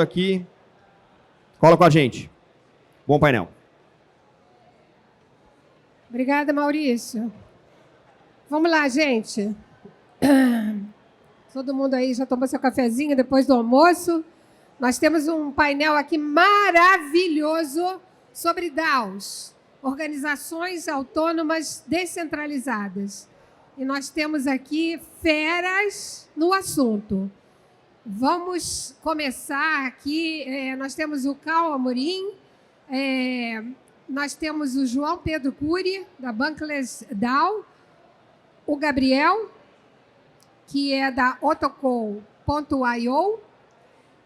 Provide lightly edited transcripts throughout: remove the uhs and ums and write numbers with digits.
aqui. Cola com a gente. Bom painel. Obrigada, Maurício. Vamos lá, gente. Todo mundo aí já tomou seu cafezinho depois do almoço. Nós temos um painel aqui maravilhoso sobre DAOs, Organizações Autônomas Descentralizadas. E nós temos aqui feras no assunto. Vamos começar aqui. Nós temos o Cal Amorim, nós temos o João Pedro Cury, da Bankless DAO, o Gabriel, que é da Otocol.io,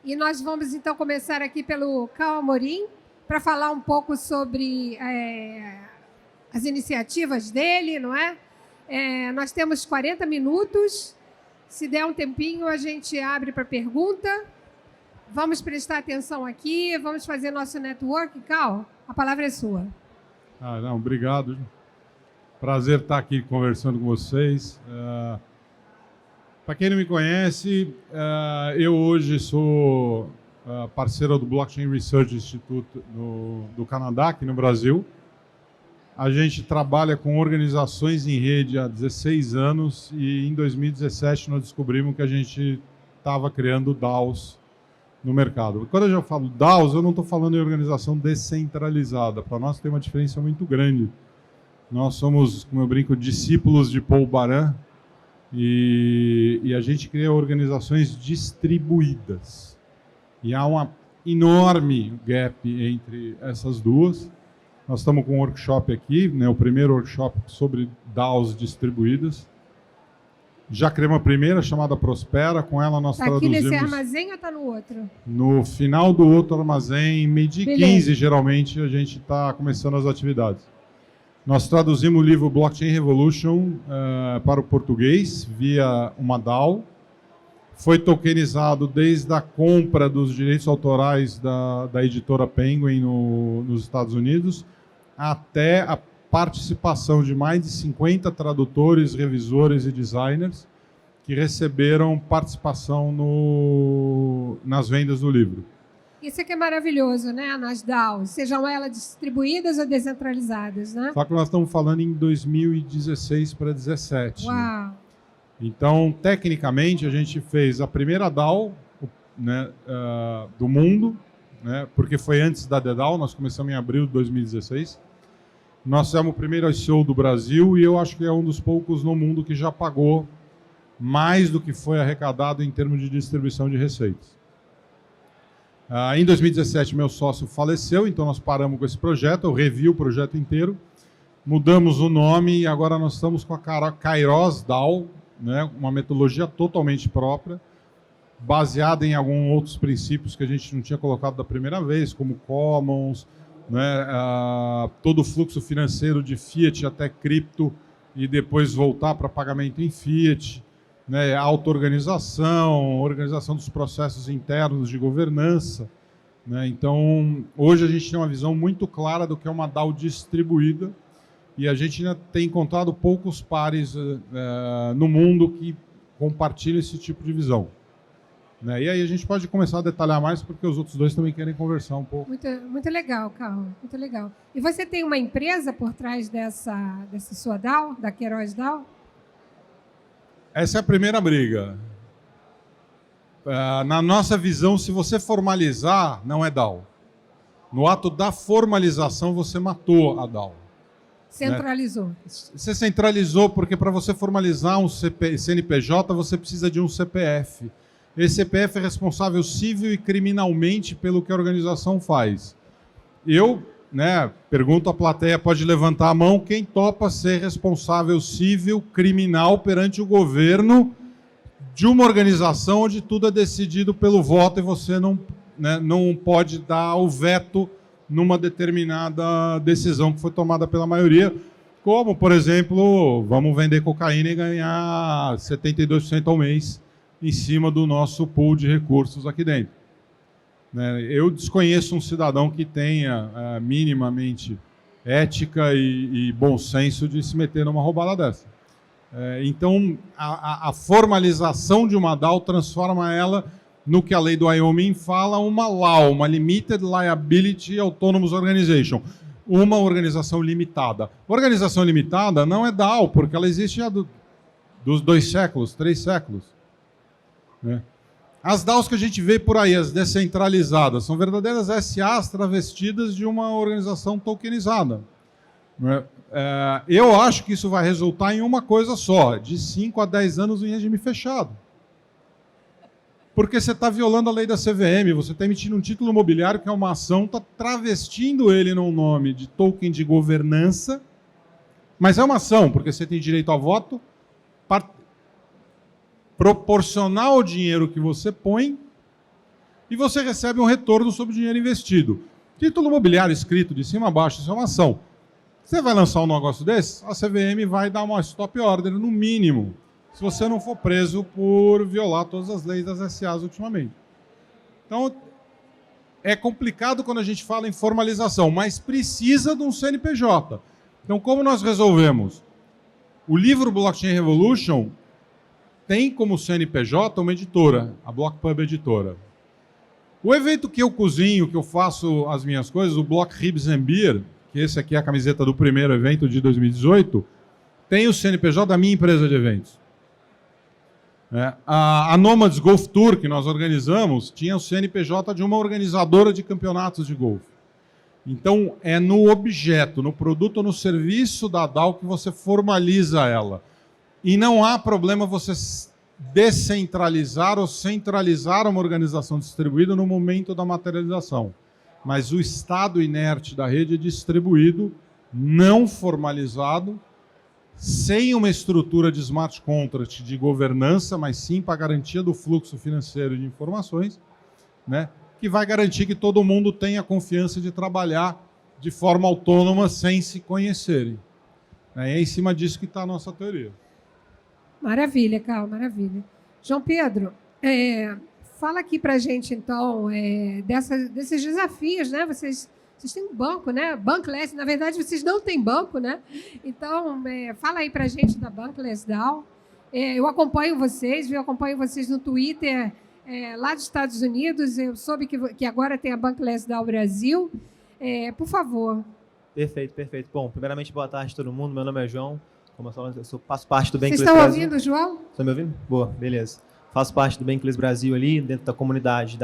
e nós vamos, então, começar aqui pelo Cal Amorim, para falar um pouco sobre as iniciativas dele, não é? Nós temos 40 minutos. Se der um tempinho, a gente abre para pergunta. Vamos prestar atenção aqui, vamos fazer nosso network. Cal, a palavra é sua. Obrigado. Prazer estar aqui conversando com vocês. Para quem não me conhece, eu hoje sou parceiro do Blockchain Research Institute do Canadá, aqui no Brasil. A gente trabalha com organizações em rede há 16 anos e em 2017 nós descobrimos que a gente estava criando DAOs no mercado. Quando eu já falo DAOs, eu não estou falando em organização descentralizada. Para nós tem uma diferença muito grande. Nós somos, como eu brinco, discípulos de Paul Baran e a gente cria organizações distribuídas. E há uma enorme gap entre essas duas. Nós estamos com um workshop aqui, né, o primeiro workshop sobre DAOs distribuídas. Já criamos a primeira, chamada Prospera. Com ela nós traduzimos... Está aqui nesse armazém ou está no outro? No final do outro armazém, meio de 15, geralmente, a gente está começando as atividades. Nós traduzimos o livro Blockchain Revolution para o português, via uma DAO. Foi tokenizado desde a compra dos direitos autorais da editora Penguin nos Estados Unidos até a participação de mais de 50 tradutores, revisores e designers que receberam participação nas vendas do livro. Isso aqui é maravilhoso, né? Nas DAOs, sejam elas distribuídas ou descentralizadas, né? Só que nós estamos falando em 2016 para 2017. Uau! Então, tecnicamente, a gente fez a primeira DAO, né, do mundo, né, porque foi antes da DDAO, nós começamos em abril de 2016. Nós fizemos o primeiro ICO do Brasil e eu acho que é um dos poucos no mundo que já pagou mais do que foi arrecadado em termos de distribuição de receitas. Em 2017, meu sócio faleceu, então nós paramos com esse projeto, eu revi o projeto inteiro, mudamos o nome e agora nós estamos com a Kairos DAO, né, uma metodologia totalmente própria, baseada em alguns outros princípios que a gente não tinha colocado da primeira vez, como Commons, né, todo o fluxo financeiro de Fiat até cripto e depois voltar para pagamento em Fiat, né, auto-organização, organização dos processos internos de governança. Né, então, hoje a gente tem uma visão muito clara do que é uma DAO distribuída, e a gente ainda tem encontrado poucos pares no mundo que compartilham esse tipo de visão. Né? E aí a gente pode começar a detalhar mais, porque os outros dois também querem conversar um pouco. Muito legal, Carl. Muito legal. E você tem uma empresa por trás dessa sua DAO, da Kairos DAO? Essa é a primeira briga. Na nossa visão, se você formalizar, não é DAO. No ato da formalização, você matou a DAO. Centralizou. Né? Você centralizou porque para você formalizar um CNPJ, você precisa de um CPF. Esse CPF é responsável civil e criminalmente pelo que a organização faz. Eu, né, pergunto à plateia, pode levantar a mão, quem topa ser responsável civil, criminal perante o governo de uma organização onde tudo é decidido pelo voto e você não, né, não pode dar o veto numa determinada decisão que foi tomada pela maioria, como, por exemplo, vamos vender cocaína e ganhar 72% ao mês em cima do nosso pool de recursos aqui dentro. Eu desconheço um cidadão que tenha minimamente ética e bom senso de se meter numa roubada dessa. Então, a formalização de uma DAO transforma ela no que a lei do Wyoming fala, uma LAO, uma Limited Liability Autonomous Organization, uma organização limitada. Organização limitada não é DAO, porque ela existe há dos 2 séculos, 3 séculos. Né? As DAOs que a gente vê por aí, as descentralizadas, são verdadeiras SAs travestidas de uma organização tokenizada. Né? Eu acho que isso vai resultar em uma coisa só, de 5 a 10 anos em regime fechado. Porque você está violando a lei da CVM, você está emitindo um título imobiliário que é uma ação, está travestindo ele num nome de token de governança, mas é uma ação, porque você tem direito a voto proporcional ao dinheiro que você põe e você recebe um retorno sobre o dinheiro investido. Título imobiliário escrito de cima a baixo, isso é uma ação. Você vai lançar um negócio desse, a CVM vai dar uma stop order, no mínimo, se você não for preso por violar todas as leis das SAs ultimamente. Então, é complicado quando a gente fala em formalização, mas precisa de um CNPJ. Então, como nós resolvemos? O livro Blockchain Revolution tem como CNPJ uma editora, a BlockPub Editora. O evento que eu cozinho, que eu faço as minhas coisas, o Block Ribs and Beer, que esse aqui é a camiseta do primeiro evento de 2018, tem o CNPJ da minha empresa de eventos. A Nomads Golf Tour, que nós organizamos, tinha o CNPJ de uma organizadora de campeonatos de golfe. Então, é no objeto, no produto ou no serviço da DAO que você formaliza ela. E não há problema você descentralizar ou centralizar uma organização distribuída no momento da materialização. Mas o estado inerte da rede é distribuído, não formalizado, sem uma estrutura de smart contract de governança, mas sim para a garantia do fluxo financeiro de informações, né, que vai garantir que todo mundo tenha confiança de trabalhar de forma autônoma sem se conhecerem. É em cima disso que está a nossa teoria. Maravilha, Carl, maravilha. João Pedro, fala aqui para a gente, então, desses desafios, né? Vocês têm um banco, né? Bankless, na verdade, vocês não têm banco, né? Então, fala aí para a gente da Bankless DAO. Eu acompanho vocês, eu acompanho vocês no Twitter lá dos Estados Unidos. Eu soube que agora tem a Bankless DAO Brasil. Por favor. Perfeito, perfeito. Bom, primeiramente, boa tarde a todo mundo. Meu nome é João. Como eu faço parte do Bankless Brasil. Vocês estão Brasil. ouvindo, João? Estão me ouvindo? Boa, beleza. Faço parte do Bankless Brasil ali, dentro da comunidade,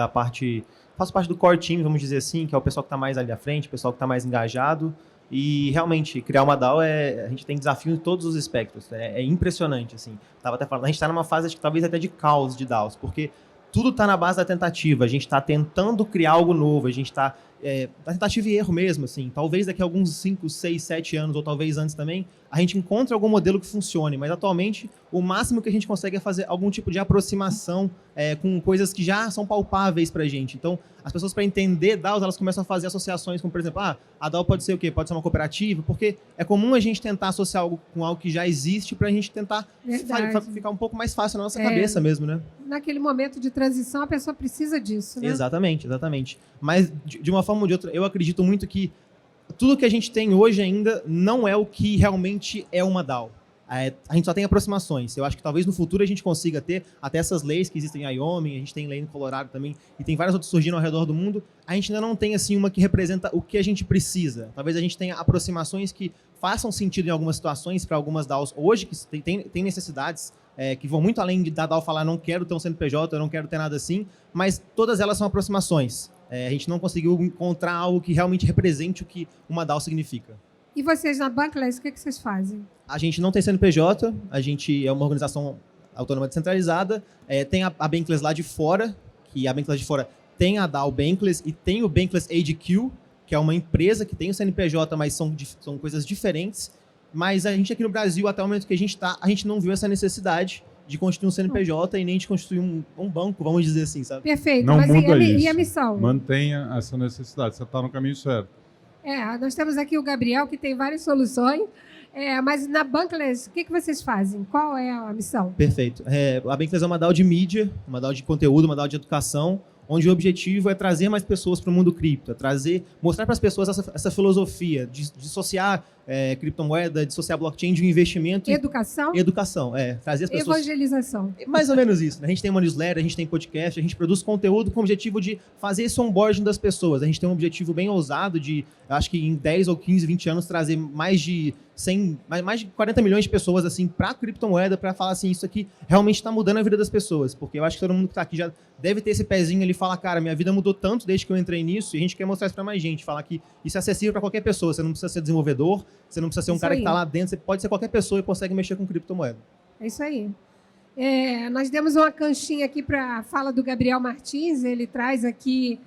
faço parte do core team, vamos dizer assim, que é o pessoal que está mais ali à frente, o pessoal que está mais engajado. E, realmente, criar uma DAO, a gente tem desafio em todos os espectros. É impressionante, assim. Estava até falando, a gente está numa fase, acho que talvez até de caos de DAOs, porque tudo está na base da tentativa. A gente está tentando criar algo novo, a gente está na tentativa e erro mesmo, assim. Talvez daqui a alguns 5, 6, 7 anos, ou talvez antes também, a gente encontre algum modelo que funcione, mas atualmente o máximo que a gente consegue é fazer algum tipo de aproximação com coisas que já são palpáveis para a gente. Então, as pessoas, para entender DAOs, elas começam a fazer associações com, por exemplo, a DAO pode ser o quê? Pode ser uma cooperativa, porque é comum a gente tentar associar algo com algo que já existe para a gente tentar ficar um pouco mais fácil na nossa cabeça mesmo, né? Naquele momento de transição, a pessoa precisa disso, né? Exatamente, exatamente. Mas, de uma forma ou de outra, eu acredito muito que tudo que a gente tem hoje ainda não é o que realmente é uma DAO. A gente só tem aproximações. Eu acho que talvez no futuro a gente consiga ter até essas leis que existem em Wyoming, a gente tem lei no Colorado também, e tem várias outras surgindo ao redor do mundo. A gente ainda não tem assim uma que representa o que a gente precisa. Talvez a gente tenha aproximações que façam sentido em algumas situações para algumas DAOs hoje, que tem necessidades que vão muito além da DAO falar não quero ter um CNPJ, eu não quero ter nada assim, mas todas elas são aproximações. A gente não conseguiu encontrar algo que realmente represente o que uma DAO significa. E vocês na Bankless, o que vocês fazem? A gente não tem CNPJ, a gente é uma organização autônoma descentralizada, tem a Bankless lá de fora, que a Bankless de fora tem a DAO Bankless e tem o Bankless HQ, que é uma empresa que tem o CNPJ, mas são coisas diferentes. Mas a gente aqui no Brasil, até o momento que a gente está, a gente não viu essa necessidade de constituir um CNPJ e nem de constituir um banco, vamos dizer assim, sabe? Perfeito. Não mas muda e isso. a missão? Mantenha essa necessidade, você está no caminho certo. Nós temos aqui o Gabriel, que tem várias soluções, mas na Bankless, o que vocês fazem? Qual é a missão? Perfeito. A Bankless é uma DAO de mídia, uma DAO de conteúdo, uma DAO de educação, onde o objetivo é trazer mais pessoas para o mundo cripto, mostrar para as pessoas essa filosofia de dissociar criptomoeda, dissociar blockchain de um investimento. Educação? Educação, trazer as pessoas... Evangelização. Mais ou menos isso, né? A gente tem uma newsletter, a gente tem podcast, a gente produz conteúdo com o objetivo de fazer esse onboarding das pessoas. A gente tem um objetivo bem ousado de, acho que em 10 ou 15, 20 anos, trazer mais de 40 milhões de pessoas assim, para a criptomoeda, para falar assim, isso aqui realmente está mudando a vida das pessoas. Porque eu acho que todo mundo que está aqui já deve ter esse pezinho ali e falar, cara, minha vida mudou tanto desde que eu entrei nisso, e a gente quer mostrar isso para mais gente, falar que isso é acessível para qualquer pessoa. Você não precisa ser desenvolvedor, você não precisa ser um cara que está lá dentro, você pode ser qualquer pessoa e consegue mexer com criptomoeda. É isso aí. Nós demos uma canchinha aqui para a fala do Gabriel Martins, ele traz aqui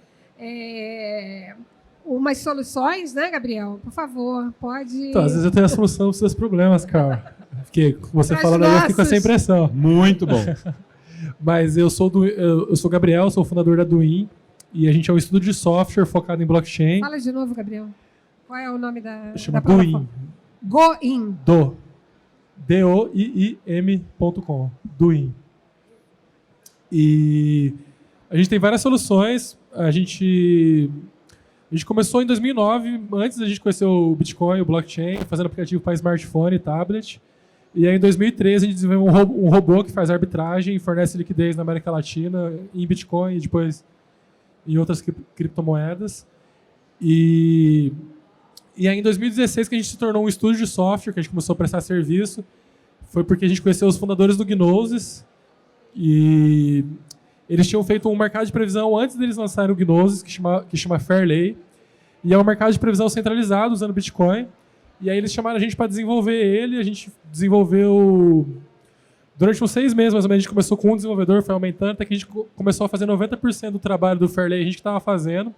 umas soluções, né, Gabriel? Por favor, pode... Então, às vezes eu tenho a solução para os seus problemas, Carl. Porque você falando aí, eu fico com essa impressão. Muito bom. Mas eu sou o Gabriel, sou o fundador da Duin, e a gente é um estudo de software focado em blockchain. Fala de novo, Gabriel. Qual é o nome da Chama plataforma? Duin. Goin. DOIIM.com. Duin. E a gente tem várias soluções. A gente começou em 2009, antes da gente conhecer o Bitcoin, o blockchain, fazendo aplicativo para smartphone e tablet. E aí, em 2013, a gente desenvolveu um robô que faz arbitragem e fornece liquidez na América Latina em Bitcoin e depois em outras criptomoedas. E aí, em 2016, que a gente se tornou um estúdio de software, que a gente começou a prestar serviço, foi porque a gente conheceu os fundadores do Gnosis, e eles tinham feito um mercado de previsão antes deles lançarem o Gnosis, que chama Fairlay, e é um mercado de previsão centralizado usando Bitcoin. E aí eles chamaram a gente para desenvolver ele, a gente desenvolveu durante uns 6 meses, mais ou menos. A gente começou com um desenvolvedor, foi aumentando, até que a gente começou a fazer 90% do trabalho do Fairlay, a gente estava fazendo.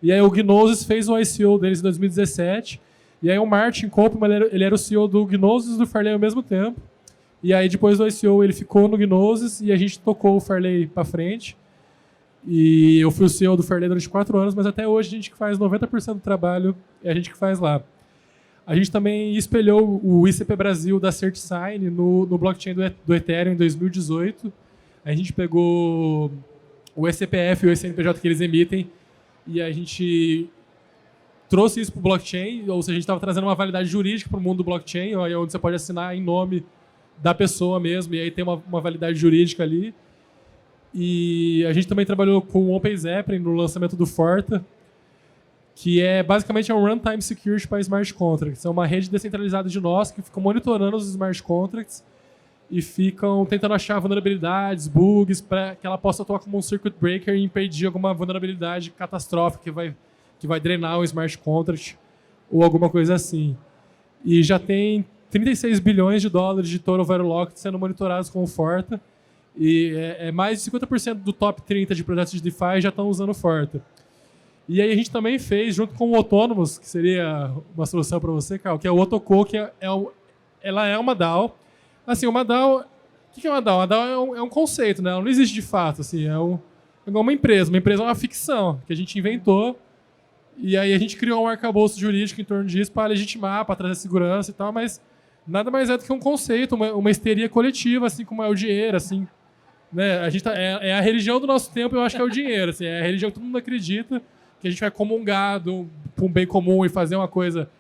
E aí o Gnosis fez o ICO deles em 2017, e aí o Martin Kopman, ele era o CEO do Gnosis e do Fairlay ao mesmo tempo. E aí depois do ICO ele ficou no Gnosis e a gente tocou o Fairlay para frente. E eu fui o CEO do Fairlay durante 4 anos, mas até hoje a gente que faz 90% do trabalho, é a gente que faz lá. A gente também espelhou o ICP Brasil da CertSign no blockchain do Ethereum em 2018. A gente pegou o ECPF e o ECNPJ que eles emitem e a gente trouxe isso para o blockchain, ou seja, a gente estava trazendo uma validade jurídica para o mundo do blockchain, onde você pode assinar em nome da pessoa mesmo, e aí tem uma validade jurídica ali. E a gente também trabalhou com o OpenZeppelin no lançamento do Forta, que basicamente um runtime security para smart contracts. É uma rede descentralizada de nós que ficam monitorando os smart contracts e ficam tentando achar vulnerabilidades, bugs, para que ela possa atuar como um circuit breaker e impedir alguma vulnerabilidade catastrófica que vai drenar o smart contract ou alguma coisa assim. E já tem 36 bilhões de dólares de total value locked sendo monitorados com o Forta. E mais de 50% do top 30 de projetos de DeFi já estão usando o Forta. E aí a gente também fez, junto com o Autonomous, que seria uma solução para você, Carl, que é o Otoko, que ela é uma DAO. Assim, uma DAO... O que é uma DAO? Uma DAO é um conceito, né? Ela não existe de fato. Assim, é igual uma empresa. Uma empresa é uma ficção que a gente inventou. E aí a gente criou um arcabouço jurídico em torno disso para legitimar, para trazer segurança e tal, mas nada mais é do que um conceito, uma histeria coletiva, assim como é o dinheiro, assim. Né? A gente é a religião do nosso tempo, eu acho que é o dinheiro. Assim, é a religião que todo mundo acredita, que a gente vai comungar para um bem comum e fazer uma coisa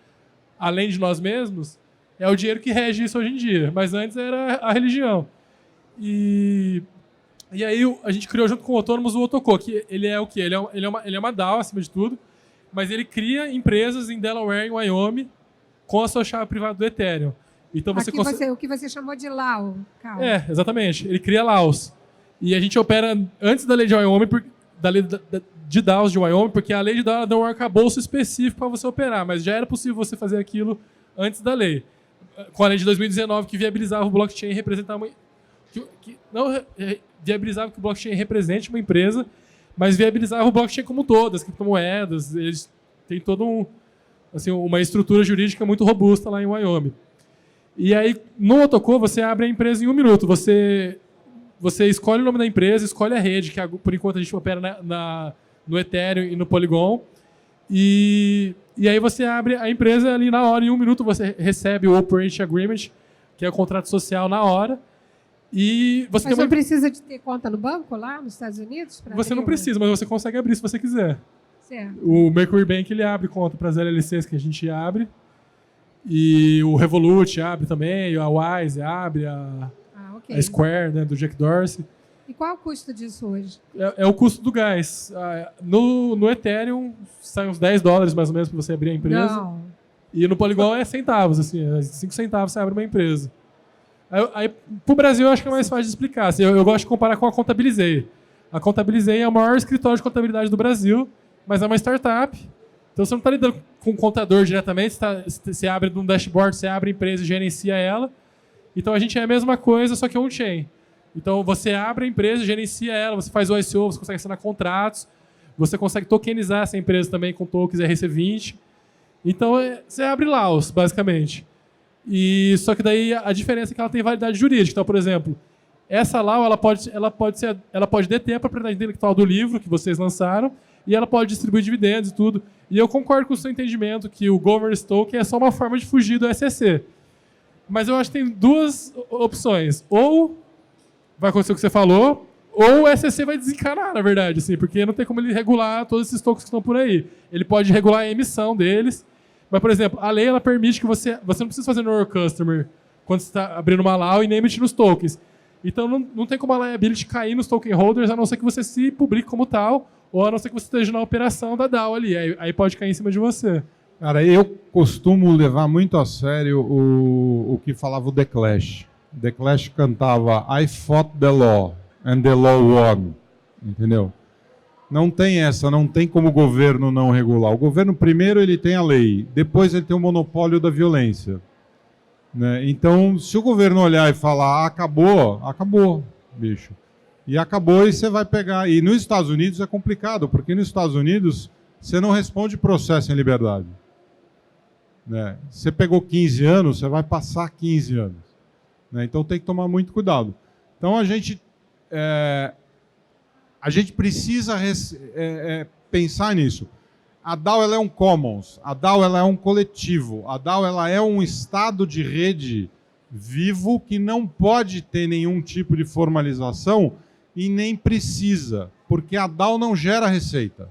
além de nós mesmos. É o dinheiro que rege isso hoje em dia, mas antes era a religião. E aí a gente criou junto com o Autonomous o Otoko, que ele é o quê? Ele é uma DAO, acima de tudo, mas ele cria empresas em Delaware, em Wyoming, com a sua chave privada do Ethereum. Então o que você chamou de LAO, Carl. Exatamente. Ele cria LAOs. E a gente opera antes da lei de Wyoming, da lei de DAOs de Wyoming, porque a lei de DAO deu um arcabouço específico para você operar, mas já era possível você fazer aquilo antes da lei. Com a lei de 2019, que viabilizava o blockchain representar não viabilizava que o blockchain represente uma empresa, mas viabilizava o blockchain como um todo, as criptomoedas, eles têm toda uma estrutura jurídica muito robusta lá em Wyoming. E aí, no Otoko, você abre a empresa em 1 minuto. Você escolhe o nome da empresa, escolhe a rede, que por enquanto a gente opera no Ethereum e no Polygon. E aí você abre a empresa ali na hora, em 1 minuto você recebe o Operate Agreement, que é o contrato social na hora. E você Mas tem não precisa de ter conta no banco lá nos Estados Unidos? pra Você abrir não precisa, mas você consegue abrir se você quiser. Certo. O Mercury Bank ele abre conta para as LLCs que a gente abre. E o Revolut abre também, a Wise abre, Ok. a Square, né, do Jack Dorsey. E qual é o custo disso hoje? É o custo do gás. No Ethereum, sai uns $10 mais ou menos para você abrir a empresa. Não. E no Polygon é centavos, assim, 5 centavos você abre uma empresa. Aí pro Brasil eu acho que é mais fácil de explicar. Assim, eu gosto de comparar com a Contabilizei. A Contabilizei é o maior escritório de contabilidade do Brasil, mas é uma startup. Então você não está lidando com um contador diretamente, você abre um dashboard, você abre a empresa e gerencia ela. Então a gente é a mesma coisa, só que é on-chain. Então você abre a empresa, gerencia ela, você faz o ICO, você consegue assinar contratos, você consegue tokenizar essa empresa também com tokens RC20. Então você abre Laos, basicamente. Só que daí a diferença é que ela tem validade jurídica. Então, por exemplo, essa LAO ela pode deter a propriedade intelectual do livro que vocês lançaram e ela pode distribuir dividendos e tudo. E eu concordo com o seu entendimento que o Governance Token é só uma forma de fugir do SEC. Mas eu acho que tem duas opções. Ou vai acontecer o que você falou, ou o SEC vai desencanar, na verdade, assim, porque não tem como ele regular todos esses tokens que estão por aí. Ele pode regular a emissão deles. Mas, por exemplo, a lei ela permite que você não precisa fazer no Your Customer quando você está abrindo uma LAO e nem emitir nos tokens. Então não tem como a liability cair nos token holders, a não ser que você se publique como tal, ou a não ser que você esteja na operação da DAO ali. Aí pode cair em cima de você. Cara, eu costumo levar muito a sério o que falava o The Clash. The Clash cantava I fought the law and the law won. Entendeu? Não tem essa, não tem como o governo não regular. O governo, primeiro, ele tem a lei, depois ele tem o monopólio da violência. Né? Então, se o governo olhar e falar, acabou, bicho. E acabou e você vai pegar. E nos Estados Unidos é complicado, porque nos Estados Unidos você não responde processo em liberdade. Né? Você pegou 15 anos, você vai passar 15 anos. Né? Então tem que tomar muito cuidado. Então a gente precisa pensar nisso. A DAO ela é um commons, a DAO ela é um coletivo, a DAO ela é um estado de rede vivo que não pode ter nenhum tipo de formalização e nem precisa, porque a DAO não gera receita.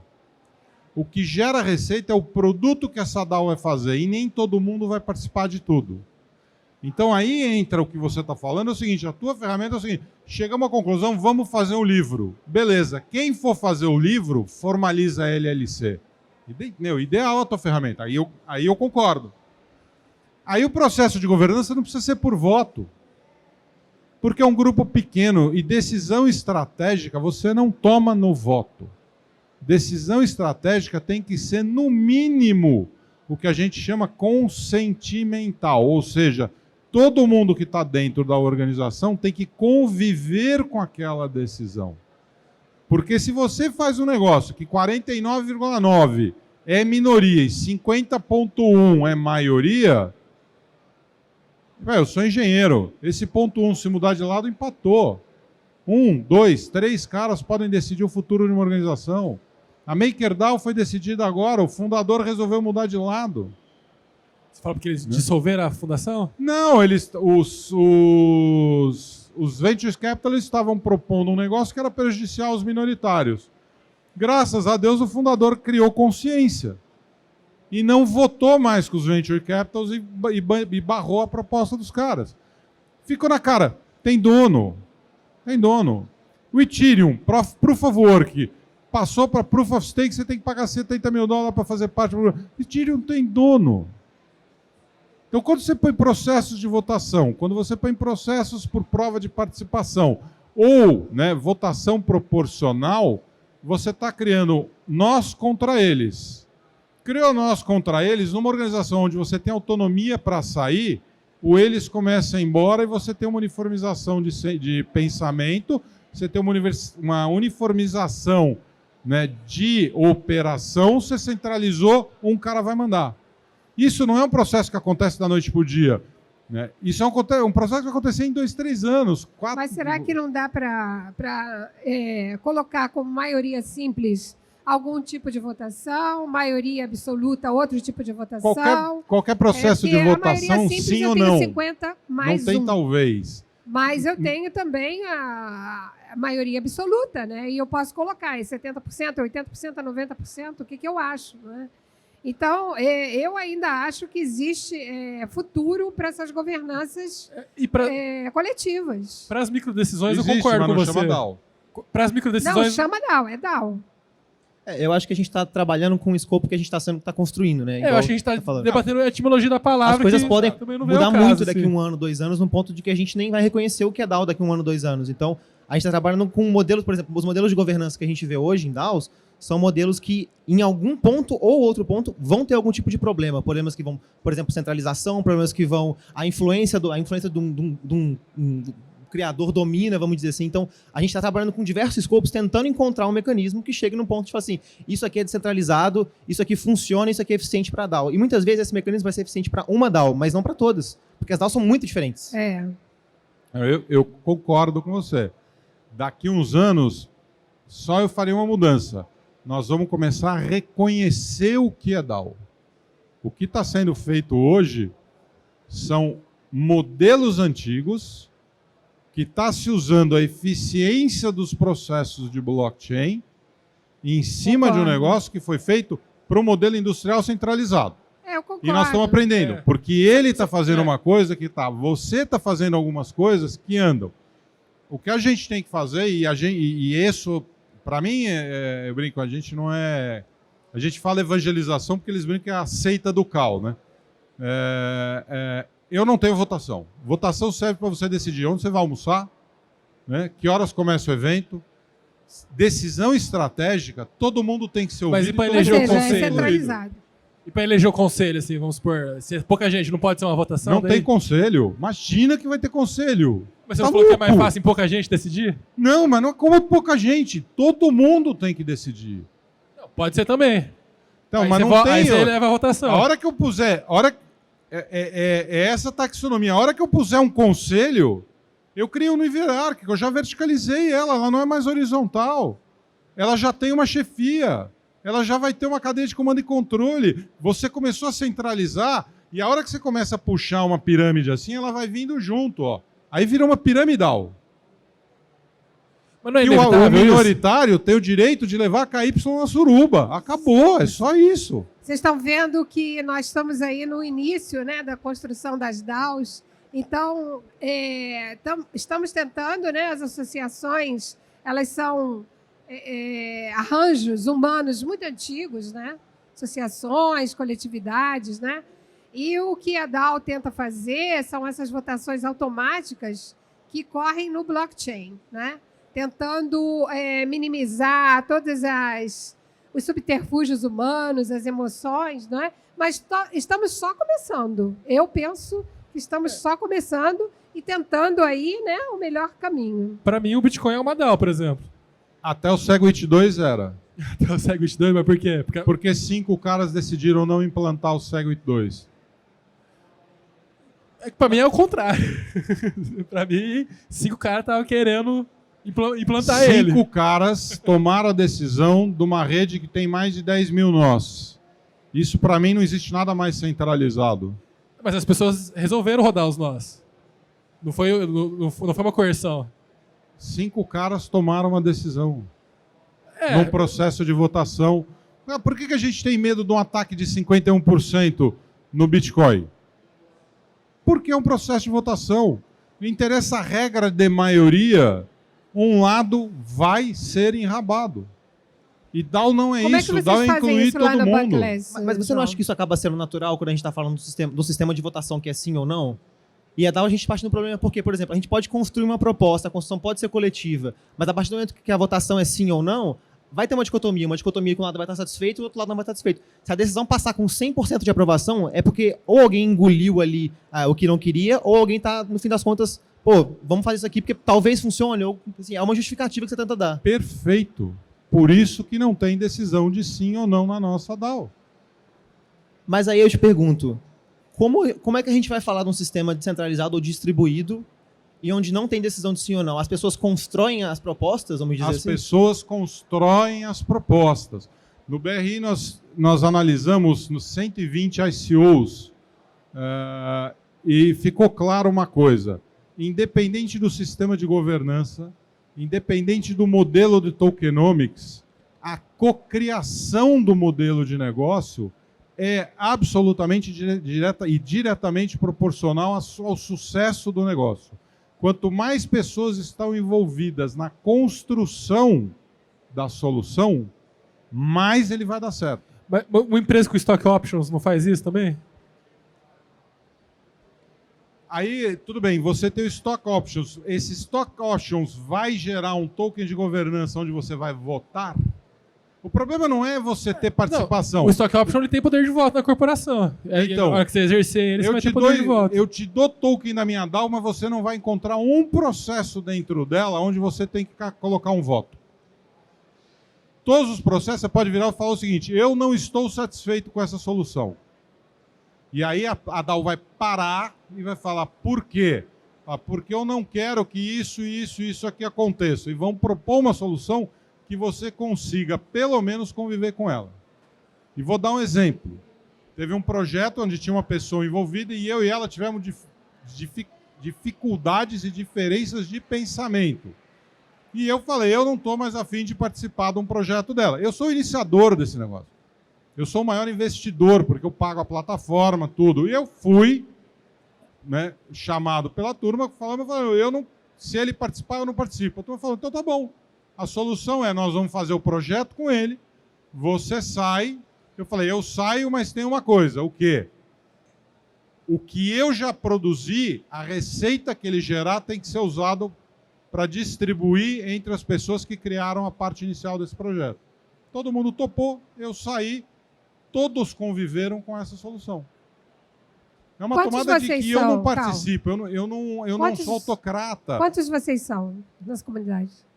O que gera receita é o produto que essa DAO vai fazer e nem todo mundo vai participar de tudo. Então aí entra o que você está falando, é o seguinte, a tua ferramenta é o seguinte, chegamos à conclusão, vamos fazer um livro. Beleza, quem for fazer o livro, formaliza a LLC. Ideal a tua ferramenta, aí eu concordo. Aí o processo de governança não precisa ser por voto, porque é um grupo pequeno e decisão estratégica você não toma no voto. Decisão estratégica tem que ser, no mínimo, o que a gente chama consentimental, ou seja, todo mundo que está dentro da organização tem que conviver com aquela decisão. Porque se você faz um negócio que 49,9% é minoria e 50,1% é maioria, eu sou engenheiro, esse ponto 1 se mudar de lado empatou. 1, 2, 3 caras podem decidir o futuro de uma organização. A MakerDAO foi decidida agora, o fundador resolveu mudar de lado. Você fala porque eles dissolveram a fundação? Não, os venture capitalists estavam propondo um negócio que era prejudicial aos minoritários. Graças a Deus, o fundador criou consciência e não votou mais com os venture capitals e barrou a proposta dos caras. Ficou na cara, tem dono. O Ethereum, Proof of Work, passou para Proof of Stake, você tem que pagar $70 mil para fazer parte do... Ethereum tem dono. Então, quando você põe processos de votação, quando você põe processos por prova de participação ou votação proporcional, você está criando nós contra eles. Criou nós contra eles numa organização onde você tem autonomia para sair, o eles começa a ir embora e você tem uma uniformização de pensamento, você tem uma uniformização de operação, você centralizou, um cara vai mandar. Isso não é um processo que acontece da noite para o dia. Né? Isso é um processo que vai acontecer em 2, 3 anos. 4... Mas será que não dá para colocar como maioria simples algum tipo de votação, maioria absoluta, outro tipo de votação? Qualquer processo de votação, sim ou não. 50 mais não tem um. talvez. Mas eu tenho também a maioria absoluta, né? E eu posso colocar 70%, 80%, 90%, o que eu acho, né? Então, eu ainda acho que existe futuro para essas governanças coletivas. Para as microdecisões, Existe, eu concordo mas com não você. chama DAO. Para as Não, microdecisões. chama DAO, é DAO. Eu acho que a gente está trabalhando com o escopo que a gente está construindo, né? eu Igual acho que a gente está falando. debatendo a etimologia da palavra. As coisas que podem também não vem mudar ao caso, muito daqui assim. 1 ano, 2 anos, num ponto de que a gente nem vai reconhecer o que é DAO daqui 1 ano, 2 anos. Então, a gente está trabalhando com modelos, por exemplo, os modelos de governança que a gente vê hoje em DAOs são modelos que, em algum ponto ou outro ponto, vão ter algum tipo de problema. Problemas que vão, por exemplo, centralização, problemas que vão... A influência de um criador domina, vamos dizer assim. Então, a gente está trabalhando com diversos escopos, tentando encontrar um mecanismo que chegue num ponto de falar assim, isso aqui é descentralizado, isso aqui funciona, isso aqui é eficiente para a DAO. E muitas vezes esse mecanismo vai ser eficiente para uma DAO, mas não para todas. Porque as DAOs são muito diferentes. Eu concordo com você. Daqui uns anos, só eu faria uma mudança. Nós vamos começar a reconhecer o que é DAO. O que está sendo feito hoje são modelos antigos que está se usando a eficiência dos processos de blockchain em cima de um negócio que foi feito para o modelo industrial centralizado. Eu concordo. E nós estamos aprendendo, porque ele está fazendo uma coisa que você está fazendo algumas coisas que andam. O que a gente tem que fazer, e isso, para mim, eu brinco, a gente não é... A gente fala evangelização porque eles brincam que é a seita do cal, né? Eu não tenho votação. Votação serve para você decidir onde você vai almoçar, né? Que horas começa o evento. Decisão estratégica, todo mundo tem que ser ouvido. Mas e para Ou eleger o seja, é conselho? centralizado. E para eleger o conselho, assim, vamos supor, se é pouca gente, não pode ser uma votação? Não daí? tem conselho. Imagina que vai ter conselho. Mas você Tá não falou que é mais louco? fácil em pouca gente decidir? Não, mas não é como pouca gente. Todo mundo tem que decidir. Não, pode ser também. Então, aí mas você não tem... Aí você leva a votação. A hora que eu puser... É essa taxonomia. A hora que eu puser um conselho, eu crio uma hierárquica. Eu já verticalizei ela. Ela não é mais horizontal. Ela já tem uma chefia. Ela já vai ter uma cadeia de comando e controle. Você começou a centralizar e a hora que você começa a puxar uma pirâmide assim, ela vai vindo junto, ó. Aí vira uma piramidal. Mas não é E o inevitável isso? minoritário tem o direito de levar KY na suruba. Acabou, é só isso. Vocês estão vendo que nós estamos aí no início, né, da construção das DAOs. Então, estamos tentando, né, as associações, elas são arranjos humanos muito antigos, né? Associações, coletividades, né? E o que a DAO tenta fazer são essas votações automáticas que correm no blockchain, né? Tentando minimizar todos os subterfúgios humanos, as emoções, né? Mas estamos só começando. Eu penso que estamos só começando e tentando aí, né, o melhor caminho. Para mim, o Bitcoin é uma DAO, por exemplo. Até o Segwit 2 era. Até o Segwit 2, mas por quê? Porque 5 caras decidiram não implantar o Segwit 2. É que pra mim é o contrário. Pra mim, 5 caras estavam querendo implantar ele. 5 caras tomaram a decisão de uma rede que tem mais de 10 mil nós. Isso, para mim, não existe nada mais centralizado. Mas as pessoas resolveram rodar os nós. Não foi uma coerção. 5 caras tomaram uma decisão É, num processo de votação. Por que a gente tem medo de um ataque de 51% no Bitcoin? Porque é um processo de votação. Não interessa a regra de maioria, um lado vai ser enrabado. E DAO não é Como isso. é que DAO vocês é fazem incluir isso lá todo no mundo. Bankless? Mas você não acha que isso acaba sendo natural quando a gente está falando do sistema de votação que é sim ou não? E a DAO a gente parte no problema porque, por exemplo, a gente pode construir uma proposta, a construção pode ser coletiva, mas a partir do momento que a votação é sim ou não, vai ter uma dicotomia que um lado vai estar satisfeito e o outro lado não vai estar satisfeito. Se a decisão passar com 100% de aprovação, é porque ou alguém engoliu ali o que não queria, ou alguém está, no fim das contas, vamos fazer isso aqui porque talvez funcione, ou assim, é uma justificativa que você tenta dar. Perfeito. Por isso que não tem decisão de sim ou não na nossa DAO. Mas aí eu te pergunto, como é que a gente vai falar de um sistema descentralizado ou distribuído e onde não tem decisão de sim ou não? As pessoas constroem as propostas, vamos dizer As assim? pessoas constroem as propostas. No BRI, nós analisamos nos 120 ICOs e ficou claro uma coisa. independente do sistema de governança, independente do modelo de tokenomics, a cocriação do modelo de negócio é absolutamente diretamente proporcional ao sucesso do negócio. Quanto mais pessoas estão envolvidas na construção da solução, mais ele vai dar certo. Mas uma empresa com stock options não faz isso também? Aí, tudo bem, você tem o stock options. Esse stock options vai gerar um token de governança onde você vai votar? O problema não é você ter participação. Não, o stock option ele tem poder de voto na corporação. Então, na hora que você exercer ele, você vai ter poder de voto. Eu te dou token na minha DAO, mas você não vai encontrar um processo dentro dela onde você tem que colocar um voto. Todos os processos, você pode virar e falar o seguinte: eu não estou satisfeito com essa solução. E aí a DAO vai parar e vai falar por quê? Porque eu não quero que isso aqui aconteça. E vão propor uma solução que você consiga, pelo menos, conviver com ela. E vou dar um exemplo. Teve um projeto onde tinha uma pessoa envolvida e eu e ela tivemos dificuldades e diferenças de pensamento. E eu falei, eu não estou mais afim de participar de um projeto dela. Eu sou o iniciador desse negócio. Eu sou o maior investidor, porque eu pago a plataforma, tudo. E eu fui, né, chamado pela turma, falando, se ele participar, eu não participo. A turma falou, então tá bom. A solução é, nós vamos fazer o projeto com ele, você sai. Eu falei, eu saio, mas tem uma coisa, o quê? O que eu já produzi, a receita que ele gerar tem que ser usado para distribuir entre as pessoas que criaram a parte inicial desse projeto. Todo mundo topou, eu saí, todos conviveram com essa solução. É uma Quantos tomada de vocês que eu são, não participo, eu não sou autocrata. Quantos vocês são nas comunidades?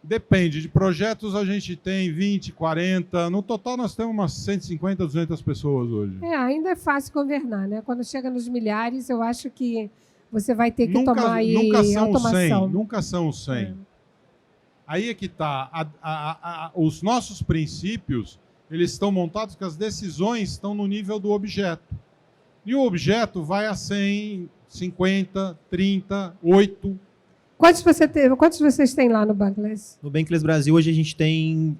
Depende, de projetos a gente tem 20, 40, no total nós temos umas 150, 200 pessoas hoje. Ainda é fácil governar, né? Quando chega nos milhares, eu acho que você vai ter que tomar aí nunca são automação. 100, nunca são 100. Aí é que está, os nossos princípios, eles estão montados que as decisões estão no nível do objeto. E o objeto vai a 100, 50, 30, 8. Quantos vocês têm lá no Bankless? No Bankless Brasil, hoje a gente tem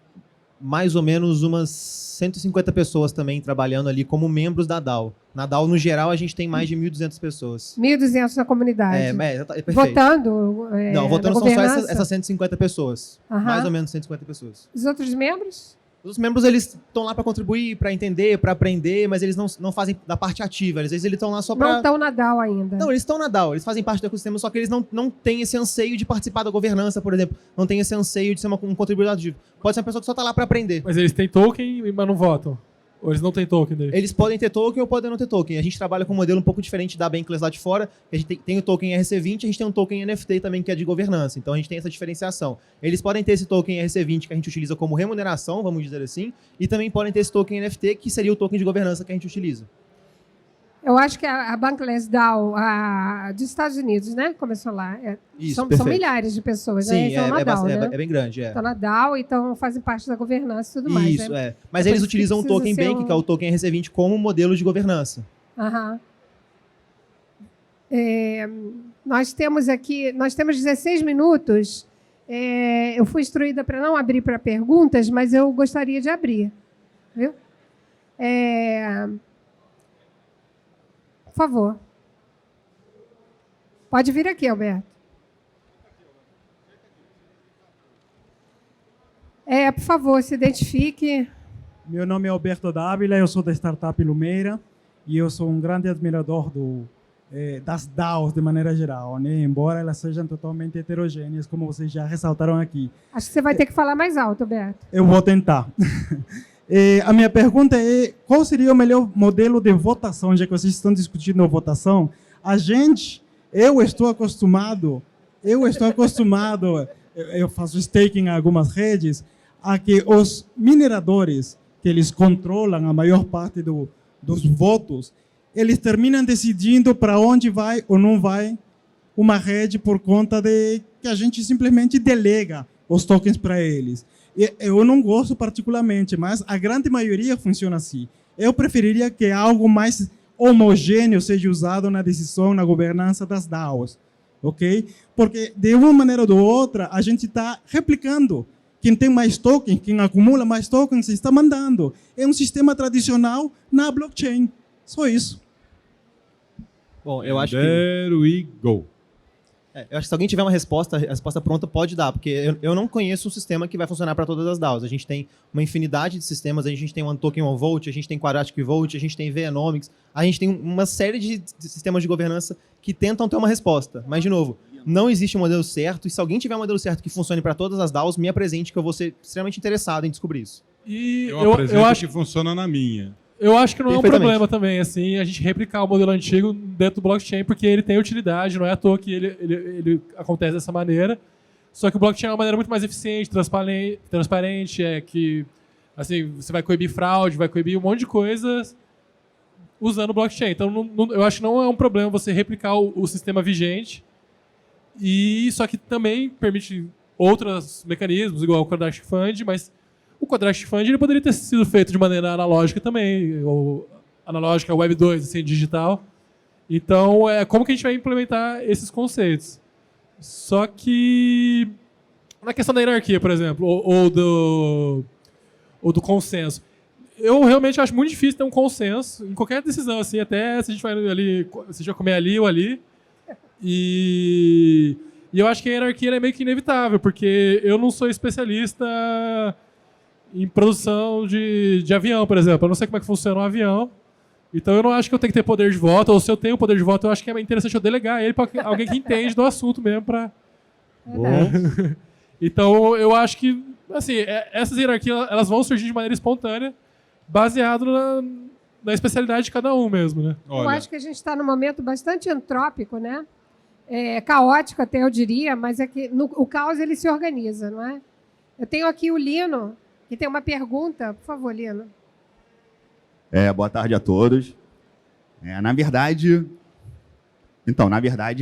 mais ou menos umas 150 pessoas também trabalhando ali como membros da DAO. Na DAO, no geral, a gente tem mais de 1.200 pessoas. 1.200 na comunidade. Perfeito. Votando? Não, votando são só essas 150 pessoas. Mais ou menos 150 pessoas. Os outros membros? Os membros, eles estão lá para contribuir, para entender, para aprender, mas eles não fazem da parte ativa. Às vezes eles estão lá só para... Não estão na DAO ainda. Não, eles estão na DAO, eles fazem parte do ecossistema, só que eles não têm esse anseio de participar da governança, por exemplo. Não tem esse anseio de ser um contribuidor ativo. Pode ser uma pessoa que só está lá para aprender. Mas eles têm token, mas não votam? Ou eles não têm token dele? Eles podem ter token ou podem não ter token. A gente trabalha com um modelo um pouco diferente da Bankless lá de fora. A gente tem o token RC20, a gente tem um token NFT também que é de governança. Então a gente tem essa diferenciação. Eles podem ter esse token RC20 que a gente utiliza como remuneração, vamos dizer assim, e também podem ter esse token NFT que seria o token de governança que a gente utiliza. Eu acho que a Bankless DAO dos Estados Unidos, né? Começou lá. Isso, são milhares de pessoas, sim, né? é bem grande. Estão na DAO, então fazem parte da governança e tudo mais. Isso, né? Mas eles utilizam o Token Bank, que é o Token RC20, como modelo de governança. Nós temos 16 minutos. Eu fui instruída para não abrir para perguntas, mas eu gostaria de abrir. Viu? Por favor. Pode vir aqui, Alberto. Por favor, se identifique. Meu nome é Alberto Dávila, eu sou da Startup Lumeira e eu sou um grande admirador das DAOs de maneira geral, né? Embora elas sejam totalmente heterogêneas, como vocês já ressaltaram aqui. Acho que você vai ter que falar mais alto, Alberto. Eu vou tentar. A minha pergunta é, qual seria o melhor modelo de votação, já que vocês estão discutindo a votação? Eu estou acostumado, eu faço staking em algumas redes, a que os mineradores, que eles controlam a maior parte dos votos, eles terminam decidindo para onde vai ou não vai uma rede por conta de que a gente simplesmente delega os tokens para eles. Eu não gosto particularmente, mas a grande maioria funciona assim. Eu preferiria que algo mais homogêneo seja usado na decisão, na governança das DAOs. ok? Porque, de uma maneira ou de outra, a gente está replicando. Quem tem mais tokens, quem acumula mais tokens, está mandando. É um sistema tradicional na blockchain. Só isso. Bom, eu acho que... There we go. Eu acho que se alguém tiver uma resposta, a resposta pronta pode dar, porque eu não conheço um sistema que vai funcionar para todas as DAOs. A gente tem uma infinidade de sistemas, a gente tem One Token One Vote, a gente tem Quadratic Vote, a gente tem Venomics, a gente tem uma série de sistemas de governança que tentam ter uma resposta. Mas, de novo, não existe um modelo certo, e se alguém tiver um modelo certo que funcione para todas as DAOs, me apresente, que eu vou ser extremamente interessado em descobrir isso. E Eu apresento acho que funciona na minha. Eu acho que não é um Perfeitamente. problema também, assim, a gente replicar o modelo antigo dentro do blockchain, porque ele tem utilidade, não é à toa que ele acontece dessa maneira. Só que o blockchain é uma maneira muito mais eficiente, transparente, que assim, você vai coibir fraude, vai coibir um monte de coisas usando o blockchain. Então, eu acho que não é um problema você replicar o sistema vigente, e só que também permite outros mecanismos, igual o Quadratic Fund, mas o Quadratic Fund ele poderia ter sido feito de maneira analógica também, ou analógica, Web 2, assim, digital. Então, como que a gente vai implementar esses conceitos? Só que, na questão da hierarquia, por exemplo, ou do consenso, eu realmente acho muito difícil ter um consenso em qualquer decisão, assim, até se a gente vai ali, se a gente vai comer ali ou ali. E eu acho que a hierarquia é meio que inevitável, porque eu não sou especialista em produção de avião, por exemplo. Eu não sei como é que funciona um avião. Então eu não acho que eu tenho que ter poder de voto, ou se eu tenho poder de voto, eu acho que é interessante eu delegar ele para alguém que entende do assunto mesmo. Então eu acho que assim, essas hierarquias elas vão surgir de maneira espontânea, baseado na especialidade de cada um mesmo, né? Eu Olha, acho que a gente está num momento bastante antrópico, né? Caótico até, eu diria, mas é que o caos ele se organiza, não é? Eu tenho aqui o Lino, que tem uma pergunta. Por favor, Lino. Boa tarde a todos. Na verdade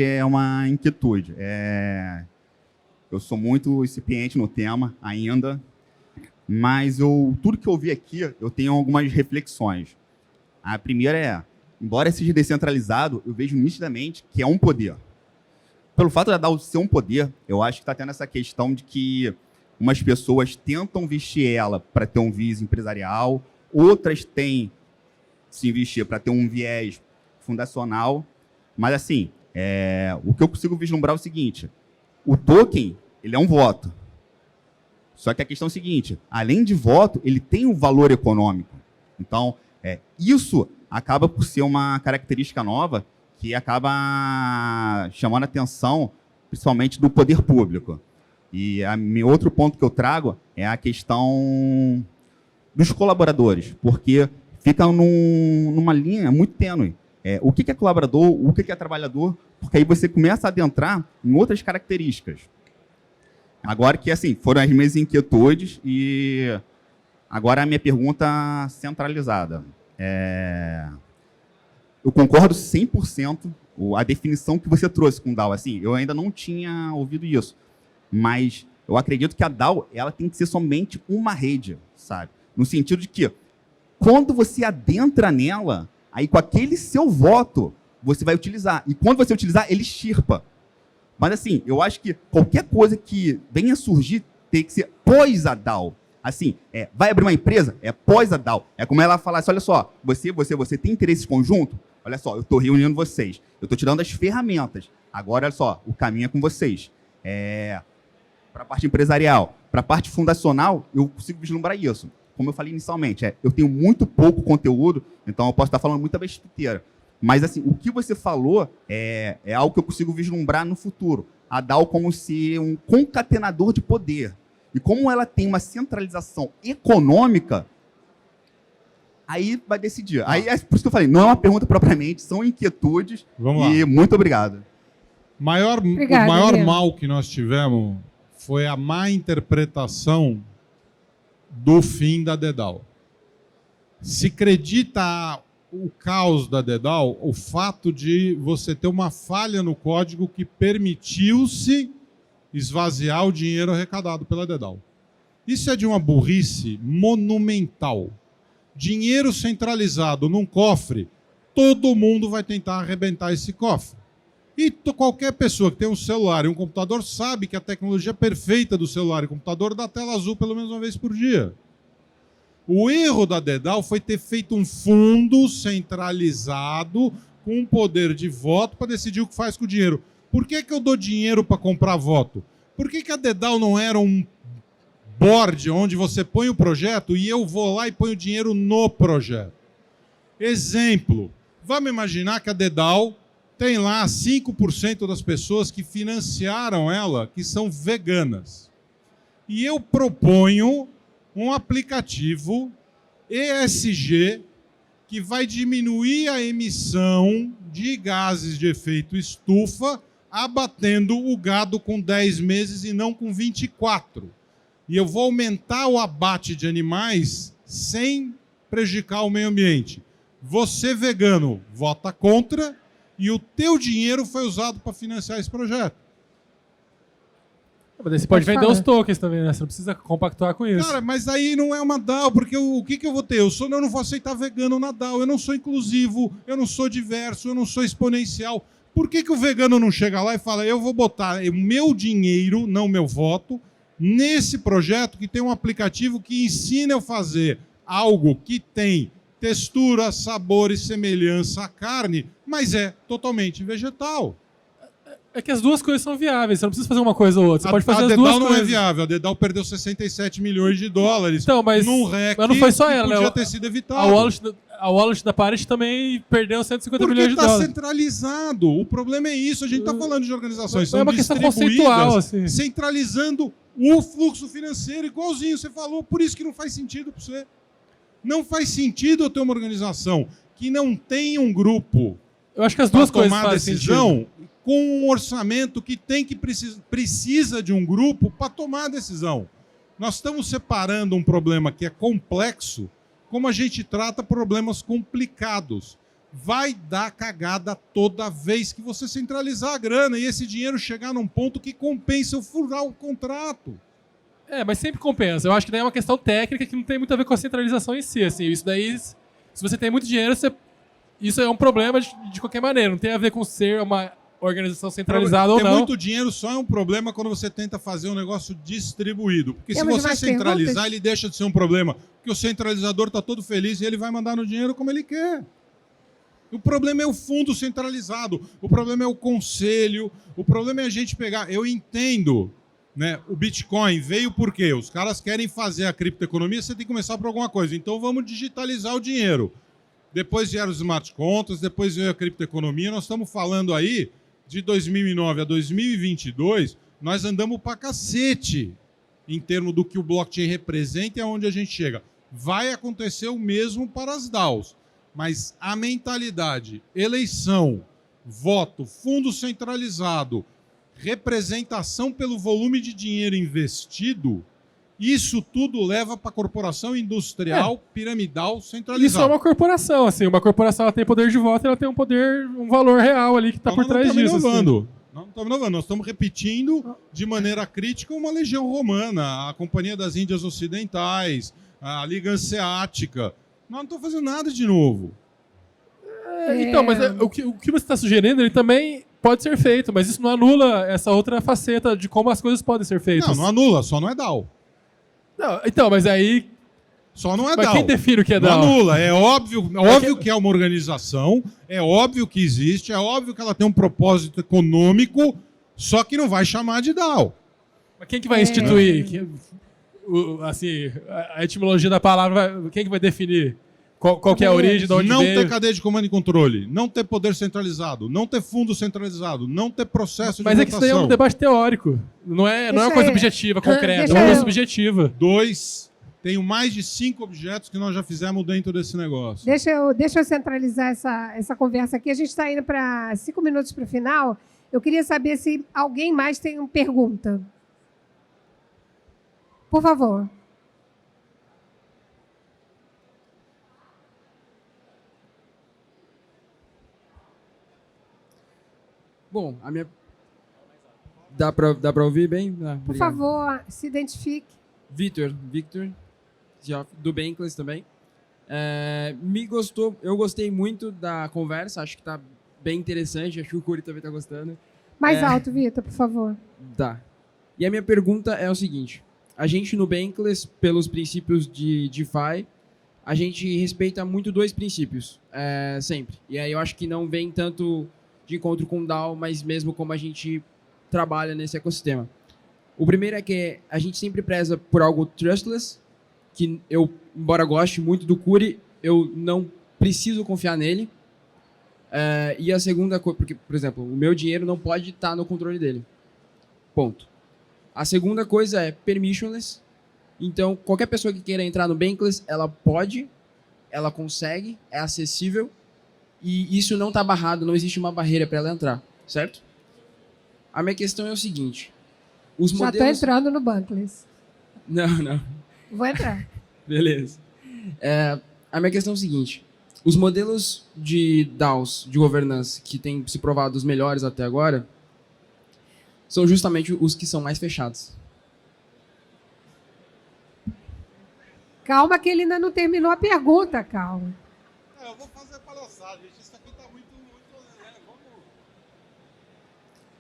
é uma inquietude. Eu sou muito incipiente no tema ainda, mas tudo que eu vi aqui, eu tenho algumas reflexões. A primeira embora seja descentralizado, eu vejo nitidamente que é um poder. Pelo fato da DAO ser um poder, eu acho que está tendo essa questão de que umas pessoas tentam vestir ela para ter um viés empresarial, outras têm se investir para ter um viés fundacional. Mas, assim, o que eu consigo vislumbrar é o seguinte: o token, ele é um voto. Só que a questão é a seguinte: além de voto, ele tem um valor econômico. Então, isso acaba por ser uma característica nova que acaba chamando a atenção, principalmente do poder público. E outro ponto que eu trago é a questão dos colaboradores, porque fica numa linha muito tênue. O que é colaborador, o que é trabalhador, porque aí você começa a adentrar em outras características. Agora que, assim, foram as minhas inquietudes e agora a minha pergunta centralizada. Eu concordo 100% a definição que você trouxe com DAO. Assim, eu ainda não tinha ouvido isso, mas eu acredito que a DAO ela tem que ser somente uma rede, sabe? No sentido de que, quando você adentra nela, aí com aquele seu voto, você vai utilizar. E quando você utilizar, ele extirpa. Mas, assim, eu acho que qualquer coisa que venha surgir tem que ser pós a DAO. Assim, vai abrir uma empresa? Pós a DAO. É como ela falasse: olha só, você tem interesse conjunto? Olha só, eu estou reunindo vocês. Eu estou te dando as ferramentas. Agora, olha só, o caminho é com vocês. Para a parte empresarial, para a parte fundacional, eu consigo vislumbrar isso. Como eu falei inicialmente, eu tenho muito pouco conteúdo, então eu posso estar falando muita besteira. Mas, assim, o que você falou é algo que eu consigo vislumbrar no futuro. A DAO como ser um concatenador de poder. E como ela tem uma centralização econômica, aí vai decidir. Aí por isso que eu falei, não é uma pergunta propriamente, são inquietudes. Vamos lá. E muito obrigado. O maior Lino. mal que nós tivemos foi a má interpretação do fim da DDAO. Se acredita o caos da DDAO, o fato de você ter uma falha no código que permitiu-se esvaziar o dinheiro arrecadado pela DDAO. Isso é de uma burrice monumental. Dinheiro centralizado num cofre, todo mundo vai tentar arrebentar esse cofre. E qualquer pessoa que tem um celular e um computador sabe que a tecnologia perfeita do celular e computador dá tela azul pelo menos uma vez por dia. O erro da Dedal foi ter feito um fundo centralizado com um poder de voto para decidir o que faz com o dinheiro. Por que eu dou dinheiro para comprar voto? Por que a Dedal não era um board onde você põe o projeto e eu vou lá e ponho dinheiro no projeto? Exemplo, vamos imaginar que a Dedal tem lá 5% das pessoas que financiaram ela que são veganas. E eu proponho um aplicativo ESG que vai diminuir a emissão de gases de efeito estufa, abatendo o gado com 10 meses e não com 24. E eu vou aumentar o abate de animais sem prejudicar o meio ambiente. Você, vegano, vota contra e o teu dinheiro foi usado para financiar esse projeto. Mas daí você pode vender falar. os tokens também, né? Você não precisa compactuar com isso. Cara, mas aí não é uma DAO, porque o que eu vou ter? Eu não vou aceitar vegano na DAO, eu não sou inclusivo, eu não sou diverso, eu não sou exponencial. Por que o vegano não chega lá e fala, eu vou botar o meu dinheiro, não meu voto, nesse projeto que tem um aplicativo que ensina eu a fazer algo que tem textura, sabor e semelhança à carne, mas é totalmente vegetal. É que as duas coisas são viáveis, você não precisa fazer uma coisa ou outra. Você pode fazer A as Dedal duas não coisas. é viável, a Dedal perdeu 67 milhões de dólares Então, mas num REC não foi só que ela, né? podia ter sido evitado. A wallet da Paris também perdeu 150 Porque milhões de está dólares. centralizado. O problema é isso. A gente está falando de organizações É uma questão distribuídas, conceitual, assim. centralizando o fluxo financeiro, igualzinho você falou. Por isso que não faz sentido para você. Não faz sentido eu ter uma organização que não tem um grupo Eu acho que as para duas coisas tomar fazem decisão sentido. com um orçamento que precisa de um grupo para tomar a decisão. Nós estamos separando um problema que é complexo, como a gente trata problemas complicados. Vai dar cagada toda vez que você centralizar a grana e esse dinheiro chegar num ponto que compensa eu furar o contrato. É, mas sempre compensa. Eu acho que daí é uma questão técnica que não tem muito a ver com a centralização em si. Assim, isso daí, se você tem muito dinheiro, isso é um problema de qualquer maneira. Não tem a ver com ser uma organização centralizada ou Ter não. muito dinheiro só é um problema quando você tenta fazer um negócio distribuído. Porque Temos se você mais centralizar, perguntas? ele deixa de ser um problema. Porque o centralizador está todo feliz e ele vai mandar no dinheiro como ele quer. O problema é o fundo centralizado. O problema é o conselho. O problema é a gente pegar... Eu entendo, né? O Bitcoin veio por quê? Os caras querem fazer a criptoeconomia, você tem que começar por alguma coisa. Então vamos digitalizar o dinheiro. Depois vieram os smart contracts, depois veio a criptoeconomia. Nós estamos falando aí de 2009 a 2022, nós andamos pra cacete em termos do que o blockchain representa e aonde a gente chega. Vai acontecer o mesmo para as DAOs, mas a mentalidade, eleição, voto, fundo centralizado, representação pelo volume de dinheiro investido, isso tudo leva para a corporação industrial, piramidal, centralizada. Isso é uma corporação, assim. Uma corporação ela tem poder de voto, ela tem um valor real ali que está por trás disso. Não Assim. estamos inovando. Nós estamos repetindo de maneira crítica uma legião romana, a Companhia das Índias Ocidentais, a Liga Hanseática. Nós não estamos fazendo nada de novo. Então, mas o que você está sugerindo, ele também pode ser feito, mas isso não anula essa outra faceta de como as coisas podem ser feitas. Não anula, só não é DAO. Não, então, mas aí... Só não é Mas DAO. quem define o que é Não DAO? anula. É óbvio que é uma organização, é óbvio que existe, é óbvio que ela tem um propósito econômico, só que não vai chamar de DAO. Mas quem que vai instituir? Assim, a etimologia da palavra, quem que vai definir? Qual que é a origem, de onde Não veio? ter cadeia de comando e controle, não ter poder centralizado, não ter fundo centralizado, não ter processo de Mas é que isso daí é um votação. debate teórico. Não é uma coisa objetiva, concreta, é deixa uma coisa eu- subjetiva. Tenho mais de 5 objetos que nós já fizemos dentro desse negócio. Deixa eu centralizar essa conversa aqui. A gente está indo para 5 minutos para o final. Eu queria saber se alguém mais tem uma pergunta. Por favor. Bom, a minha... Dá pra ouvir bem? Ah, Por obrigado. favor, se identifique. Victor, do Bankless também. Eu gostei muito da conversa, acho que tá bem interessante, acho que o Curi também tá gostando. Mais alto, Vitor, por favor. Tá. E a minha pergunta é o seguinte. A gente no Bankless, pelos princípios de DeFi, a gente respeita muito dois princípios, sempre. E aí eu acho que não vem tanto de encontro com o DAO, mas mesmo como a gente trabalha nesse ecossistema. O primeiro é que a gente sempre preza por algo trustless, que eu, embora goste muito do Curi, eu não preciso confiar nele. E a segunda coisa, porque, por exemplo, o meu dinheiro não pode estar no controle dele. Ponto. A segunda coisa é permissionless. Então, qualquer pessoa que queira entrar no Bankless, ela pode, ela consegue, é acessível, e isso não está barrado, não existe uma barreira para ela entrar, certo? A minha questão é o seguinte. Os Já estou modelos... entrando no Bankless. Não. Vou entrar. Beleza. A minha questão é o seguinte. Os modelos de DAOs, de governança, que têm se provado os melhores até agora, são justamente os que são mais fechados. Calma que ele ainda não terminou a pergunta, calma. Eu vou fazer palhaçada, gente. Isso aqui tá muito...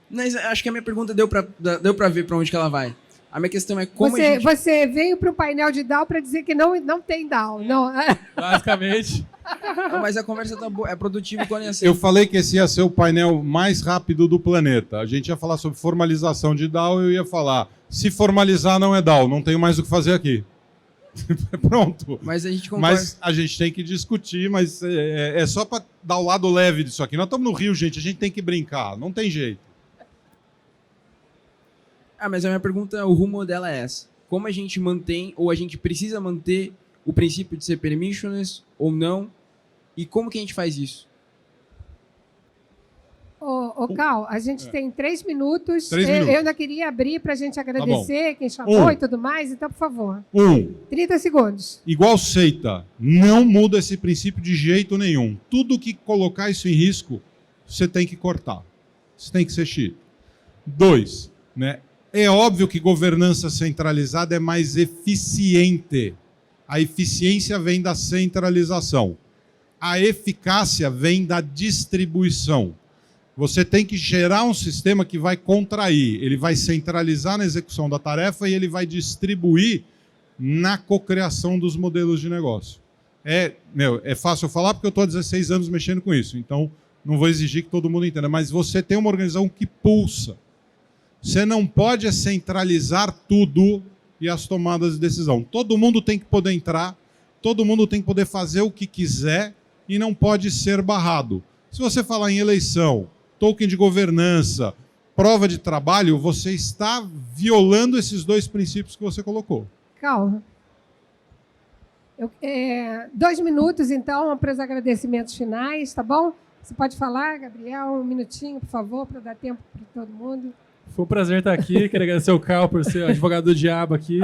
Mas acho que a minha pergunta deu pra ver pra onde que ela vai. A minha questão é como Você veio para o painel de DAO para dizer que não tem DAO. Não. Basicamente. Não, mas a conversa tá boa, é produtiva quando é assim. Eu falei que esse ia ser o painel mais rápido do planeta. A gente ia falar sobre formalização de DAO, eu ia falar, se formalizar não é DAO, não tenho mais o que fazer aqui. Pronto. Mas a gente concorda. Mas a gente tem que discutir, mas é só para dar o lado leve disso aqui. Nós estamos no Rio, gente, a gente tem que brincar, não tem jeito. Mas a minha pergunta, o rumo dela é essa. Como a gente mantém, ou a gente precisa manter o princípio de ser permissionless ou não? E como que a gente faz isso? Ô, Cal, a gente tem 3 minutos. 3 minutos. Eu ainda queria abrir para a gente agradecer quem chamou e tudo mais. Então, por favor. 30 segundos. Igual seita, não muda esse princípio de jeito nenhum. Tudo que colocar isso em risco, você tem que cortar. Você tem que ser X. 2, né? É óbvio que governança centralizada é mais eficiente. A eficiência vem da centralização. A eficácia vem da distribuição. Você tem que gerar um sistema que vai contrair. Ele vai centralizar na execução da tarefa e ele vai distribuir na cocriação dos modelos de negócio. É fácil falar porque eu estou há 16 anos mexendo com isso. Então, não vou exigir que todo mundo entenda. Mas você tem uma organização que pulsa. Você não pode centralizar tudo e as tomadas de decisão. Todo mundo tem que poder entrar, todo mundo tem que poder fazer o que quiser e não pode ser barrado. Se você falar em eleição, token de governança, prova de trabalho, você está violando esses 2 princípios que você colocou. Calma. 2 minutos, então, para os agradecimentos finais, tá bom? Você pode falar, Gabriel, 1 minutinho, por favor, para dar tempo para todo mundo. Foi um prazer estar aqui. Queria agradecer o Cal por ser advogado do diabo aqui.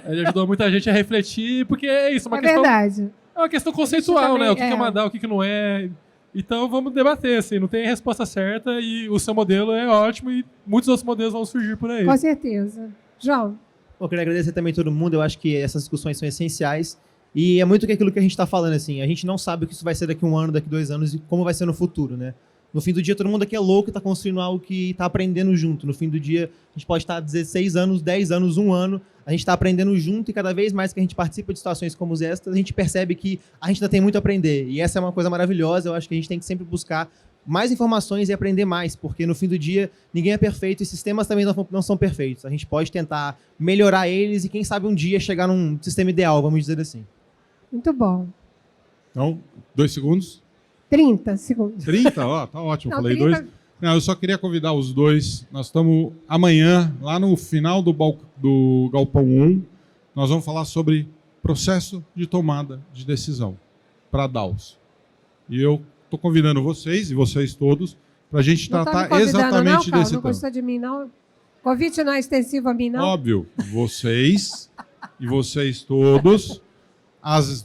Ele ajudou muita gente a refletir, porque é isso. Verdade. É uma questão conceitual, também, né? O que é uma DAO, o que não é. Então vamos debater, assim. Não tem resposta certa e o seu modelo é ótimo e muitos outros modelos vão surgir por aí. Com certeza. João. Eu queria agradecer também a todo mundo. Eu acho que essas discussões são essenciais. E é muito que aquilo que a gente está falando, assim. A gente não sabe o que isso vai ser daqui 1 ano, daqui 2 anos e como vai ser no futuro, né? No fim do dia, todo mundo aqui é louco e está construindo algo que está aprendendo junto. No fim do dia, a gente pode estar 16 anos, 10 anos, 1 ano. A gente está aprendendo junto e cada vez mais que a gente participa de situações como estas, a gente percebe que a gente ainda tem muito a aprender. E essa é uma coisa maravilhosa. Eu acho que a gente tem que sempre buscar mais informações e aprender mais, porque no fim do dia, ninguém é perfeito e sistemas também não são perfeitos. A gente pode tentar melhorar eles e quem sabe um dia chegar num sistema ideal, vamos dizer assim. Muito bom. Então, 2 segundos. 30 segundos. 30? Ó, tá ótimo. Não, falei 30... 2. Não, eu só queria convidar os dois. Nós estamos amanhã, lá no final do Galpão 1, nós vamos falar sobre processo de tomada de decisão para DAOs. E eu estou convidando vocês e vocês todos para a gente tratar exatamente desse tema. Não gostou de mim, não? Convite não é extensivo a mim, não? Óbvio. Vocês e vocês todos, às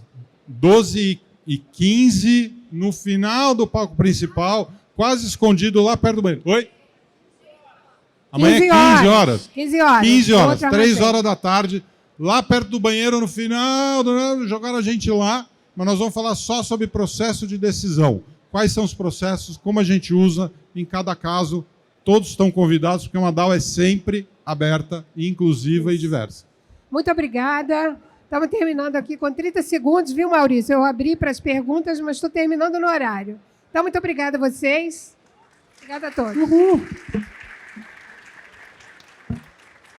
12h15, no final do palco principal, quase escondido lá perto do banheiro. Oi? Amanhã é 15 horas. 15 horas. 15 horas, 3 horas da tarde, lá perto do banheiro, no final, jogaram a gente lá, mas nós vamos falar só sobre processo de decisão. quais são os processos, como a gente usa em cada caso. Todos estão convidados, porque uma DAO é sempre aberta, inclusiva e diversa. Muito obrigada. Estamos terminando aqui com 30 segundos, viu, Maurício? Eu abri para as perguntas, mas estou terminando no horário. Então, muito obrigada a vocês. Obrigada a todos. Uhul.